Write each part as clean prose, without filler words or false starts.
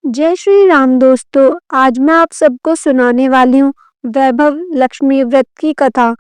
जय श्री राम दोस्तों। आज मैं आप सबको सुनाने वाली हूँ वैभव लक्ष्मी व्रत की कथा।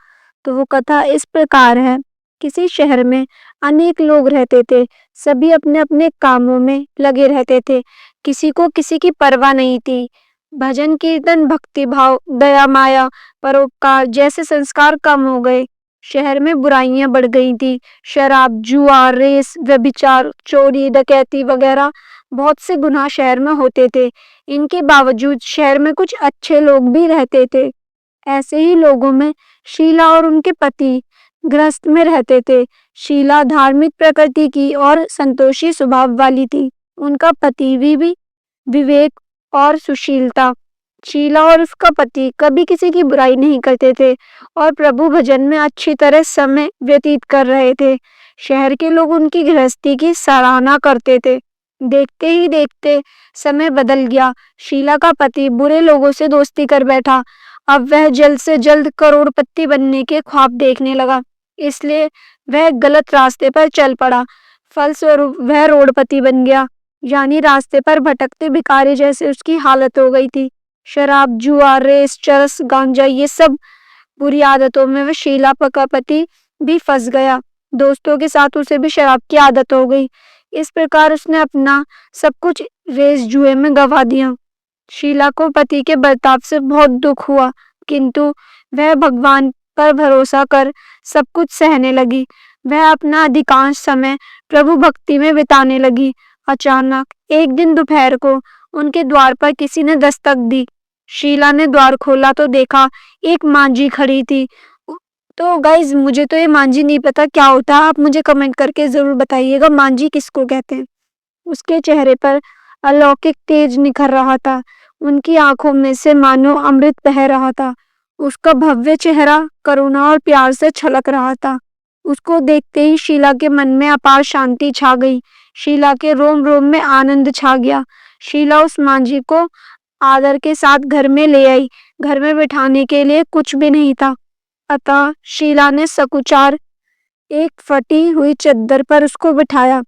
तो वो कथा इस प्रकार है। किसी शहर में अनेक लोग रहते थे। सभी अपने अपने कामों में लगे रहते थे। किसी को किसी की परवाह नहीं थी। भजन कीर्तन भक्ति भाव दया माया परोपकार जैसे संस्कार कम हो गए। शहर में बुराइयां बढ़ गई थी। शराब जुआ रेस व्यभिचार चोरी डकैती वगैरह बहुत से गुनाह शहर में होते थे। इनके बावजूद शहर में कुछ अच्छे लोग भी रहते थे। ऐसे ही लोगों में शीला और उनके पति गृहस्थ में रहते थे। शीला धार्मिक प्रकृति की और संतोषी स्वभाव वाली थी। उनका पति भी विवेक और सुशील था। शीला और उसका पति कभी किसी की बुराई नहीं करते थे और प्रभु भजन में अच्छी तरह समय व्यतीत कर रहे थे। शहर के लोग उनकी गृहस्थी की सराहना करते थे। देखते ही देखते समय बदल गया। शीला का पति बुरे लोगों से दोस्ती कर बैठा। अब वह जल्द से जल्द करोड़पति बनने के ख्वाब देखने लगा, इसलिए वह गलत रास्ते पर चल पड़ा। फलस्वरूप वह रोडपति बन गया, यानी रास्ते पर भटकते भिखारी जैसे उसकी हालत हो गई थी। शराब जुआ रेस चरस गांजा ये सब बुरी आदतों में वह शीला का पति भी फंस गया। दोस्तों के साथ उसे भी शराब की आदत हो गई। इस प्रकार उसने अपना सब कुछ रेस जुए में गंवा दिया। शीला को पति के बर्ताव से बहुत दुख हुआ, किंतु वह भगवान पर भरोसा कर सब कुछ सहने लगी। वह अपना अधिकांश समय प्रभु भक्ति में बिताने लगी। अचानक एक दिन दोपहर को उनके द्वार पर किसी ने दस्तक दी। शीला ने द्वार खोला तो देखा एक मांझी खड़ी थी। तो गाइज मुझे तो ये मांझी नहीं पता क्या होता है, आप मुझे कमेंट करके जरूर बताइएगा मांझी किसको कहते हैं। उसके चेहरे पर अलौकिक तेज निखर रहा था। उनकी आंखों में से मानो अमृत बह रहा था। उसका भव्य चेहरा करुणा और प्यार से छलक रहा था। उसको देखते ही शीला के मन में अपार शांति छा गई। शीला के रोम रोम में आनंद छा गया। शीला उस मांझी को आदर के साथ घर में ले आई। घर में बिठाने के लिए कुछ भी नहीं था, अतः शीला ने सकुचार एक फटी हुई चद्दर पर उसको बिठाया।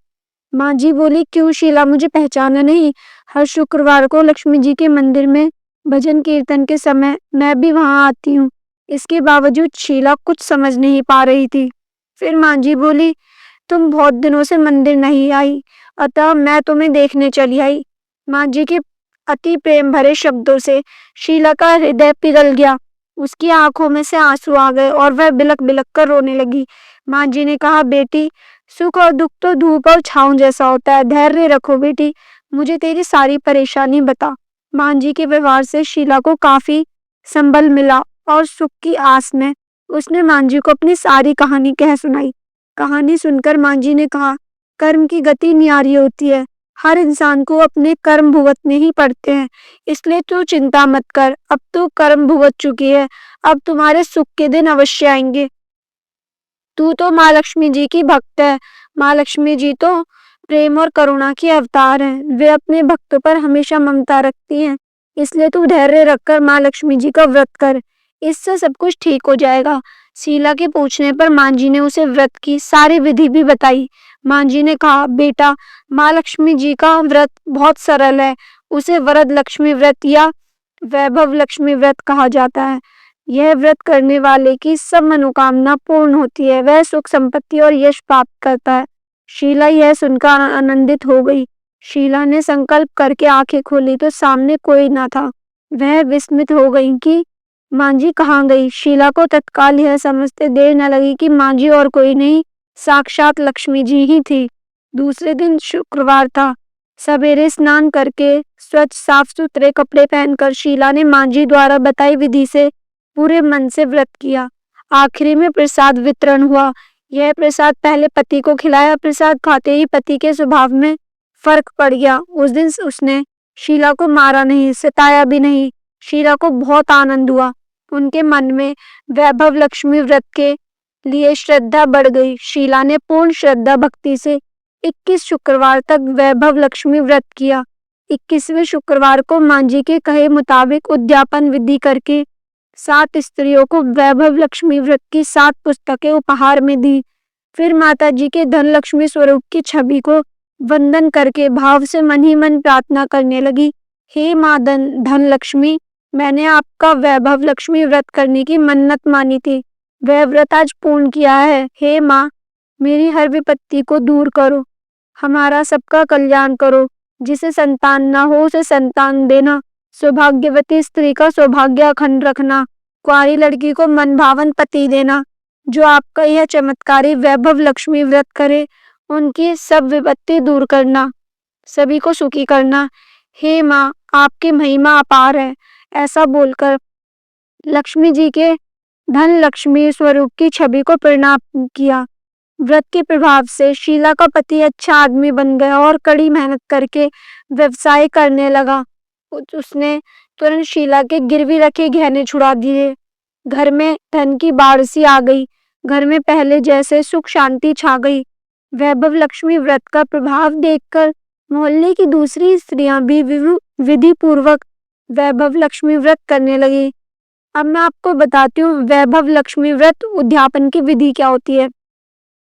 माँ जी बोली, क्यों शीला, मुझे पहचाना नहीं? हर शुक्रवार को लक्ष्मी जी के मंदिर में भजन कीर्तन के समय मैं भी वहां आती हूँ। इसके बावजूद शीला कुछ समझ नहीं पा रही थी। फिर माँ जी बोली, तुम बहुत दिनों से मंदिर नहीं आई, अतः मैं तुम्हें देखने चली आई। माँ जी के अति प्रेम भरे शब्दों से शीला का हृदय पिघल गया। उसकी आंखों में से आंसू आ गए और वह बिलक बिलक कर रोने लगी। माँ जी ने कहा, बेटी, सुख और दुख तो धूप और छांव जैसा होता है, धैर्य रखो बेटी, मुझे तेरी सारी परेशानी बता। माँ जी के व्यवहार से शीला को काफी संबल मिला और सुख की आस में उसने माँ जी को अपनी सारी कहानी कह सुनाई। कहानी सुनकर माँ जी ने कहा, कर्म की गति न्यारी होती है, हर इंसान को अपने कर्म भुगतने ही पड़ते हैं, इसलिए तू चिंता मत कर, अब तू कर्म भुगत चुकी है, अब तुम्हारे सुख के दिन अवश्य आएंगे। तू तो माँ लक्ष्मी जी की भक्त है। माँ लक्ष्मी जी तो प्रेम और करुणा की अवतार हैं। वे अपने भक्तों पर हमेशा ममता रखती हैं, इसलिए तू धैर्य रखकर माँ लक्ष्मी जी का व्रत कर, इससे सब कुछ ठीक हो जाएगा। शीला के पूछने पर माँ जी ने उसे व्रत की सारी विधि भी बताई। माँ जी ने कहा, बेटा, माँ लक्ष्मी जी का व्रत बहुत सरल है। उसे वरद लक्ष्मी व्रत या वैभव लक्ष्मी व्रत कहा जाता है। यह व्रत करने वाले की सब मनोकामना पूर्ण होती है, वह सुख संपत्ति और यश प्राप्त करता है। शीला यह सुनकर आनंदित हो गई। शीला ने संकल्प करके आंखें खोली तो सामने कोई न था। वह विस्मित हो गई कि माँ जी कहाँ गई। शीला को तत्काल यह समझते देर न लगी कि माँ जी और कोई नहीं, साक्षात लक्ष्मी जी ही थी। दूसरे दिन शुक्रवार था। सवेरे स्नान करके स्वच्छ साफ सुथरे कपड़े पहनकर शीला ने माँ जी द्वारा बताई विधि से पूरे मन से व्रत किया। आखिरी में प्रसाद वितरण हुआ। यह प्रसाद पहले पति को खिलाया। प्रसाद खाते ही पति के स्वभाव में फर्क पड़ गया। उस दिन उसने शीला को मारा नहीं, सताया भी नहीं। शीला को बहुत आनंद हुआ। उनके मन में वैभव लक्ष्मी व्रत के लिए श्रद्धा बढ़ गई। शीला ने पूर्ण श्रद्धा भक्ति से 21 शुक्रवार तक वैभव लक्ष्मी व्रत किया। 21वें शुक्रवार को माँ जी के कहे मुताबिक उद्यापन विधि करके 7 स्त्रियों को वैभव लक्ष्मी व्रत की 7 पुस्तकें उपहार में दी। फिर माता जी के धन लक्ष्मी स्वरूप की छवि को वंदन करके भाव से मन ही मन प्रार्थना करने लगी, हे माँ धन लक्ष्मी, मैंने आपका वैभव लक्ष्मी व्रत करने की मन्नत मानी थी, वह व्रत आज पूर्ण किया है। हे माँ, मेरी हर विपत्ति को दूर करो, हमारा सबका कल्याण करो। जिसे संतान ना हो उसे संतान देना, सौभाग्यवती स्त्री का सौभाग्य अखंड रखना, कुंवारी लड़की को मनभावन पति देना। जो आपका यह चमत्कारी वैभव लक्ष्मी व्रत करे, उनकी सब विपत्ति दूर करना, सभी को सुखी करना। हे माँ, आपकी महिमा अपार है। ऐसा बोलकर लक्ष्मी जी के धन लक्ष्मी स्वरूप की छवि को प्रणाम किया। व्रत के प्रभाव से शीला का पति अच्छा आदमी बन गया और कड़ी मेहनत करके व्यवसाय करने लगा। उसने तुरंत शीला के गिरवी रखे गहने छुड़ा दिए। घर में धन की बाढ़ सी आ गई। घर में पहले जैसे सुख शांति छा गई। वैभव लक्ष्मी व्रत का प्रभाव देखकर मोहल्ले की दूसरी स्त्रियां भी विधि पूर्वक वैभव लक्ष्मी व्रत करने लगी। अब मैं आपको बताती हूँ वैभव लक्ष्मी व्रत उद्यापन की विधि क्या होती है।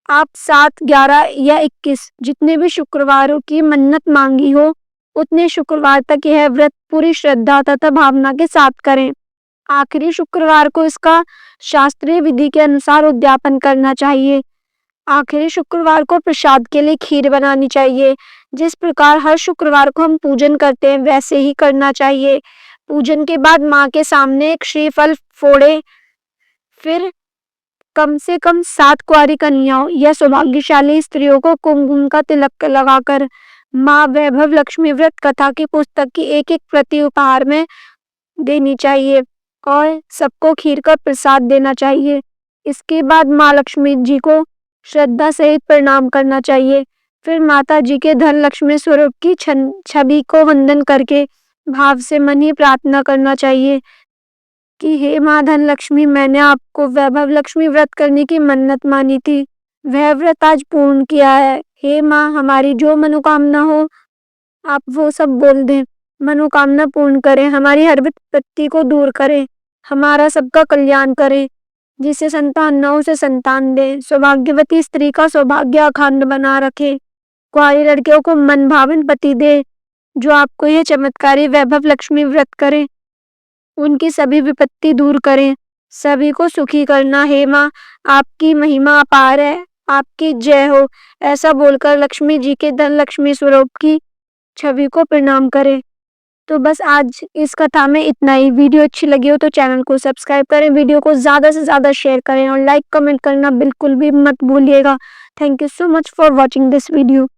आप 7, 11 या 21 जितने भी शुक्रवारों की मन्नत मांगी हो, उतने शुक्रवार तक यह व्रत पूरी श्रद्धा तथा भावना के साथ करें। आखिरी शुक्रवार को इसका शास्त्रीय विधि के अनुसार उद्यापन करना चाहिए। आखिरी शुक्रवार को प्रसाद के लिए खीर बनानी चाहिए। जिस प्रकार हर शुक्रवार को हम पूजन करते हैं, वैसे ही करना चाहिए। पूजन के बाद माँ के सामने एक श्रीफल फोड़े, फिर कम से कम 7 कुंवारी कन्याओं या सौभाग्यशाली स्त्रियों को कुमकुम का तिलक लगाकर माँ वैभव लक्ष्मी व्रत कथा की पुस्तक की एक-एक प्रति उपहार में देनी चाहिए और सबको खीर का प्रसाद देना चाहिए। इसके बाद माँ लक्ष्मी जी को श्रद्धा सहित प्रणाम करना चाहिए। फिर माता जी के धन लक्ष्मी स्वरूप की छवि को वंदन करके भाव से मन ही प्रार्थना करना चाहिए कि हे माँ धन लक्ष्मी, मैंने आपको वैभव लक्ष्मी व्रत करने की मन्नत मानी थी, वह व्रत आज पूर्ण किया है। हे माँ, हमारी जो मनोकामना हो आप वो सब बोल दें, मनोकामना पूर्ण करें, हमारी हर विपत्ति को दूर करें, हमारा सबका कल्याण करें। जिसे संतान न हो उसे संतान दे, सौभाग्यवती स्त्री का सौभाग्य अखंड बना रखे, कुंवारी लड़कियों को मन भावन पति दे। जो आपको यह चमत्कारी वैभव लक्ष्मी व्रत करें, उनकी सभी विपत्ति दूर करें, सभी को सुखी करना। हे माँ, आपकी महिमा अपार है, आपकी जय हो। ऐसा बोलकर लक्ष्मी जी के धन लक्ष्मी स्वरूप की छवि को प्रणाम करें। तो बस आज इस कथा में इतना ही। वीडियो अच्छी लगी हो तो चैनल को सब्सक्राइब करें, वीडियो को ज़्यादा से ज़्यादा शेयर करें और लाइक कमेंट करना बिल्कुल भी मत भूलिएगा। Thank you so much for watching this video.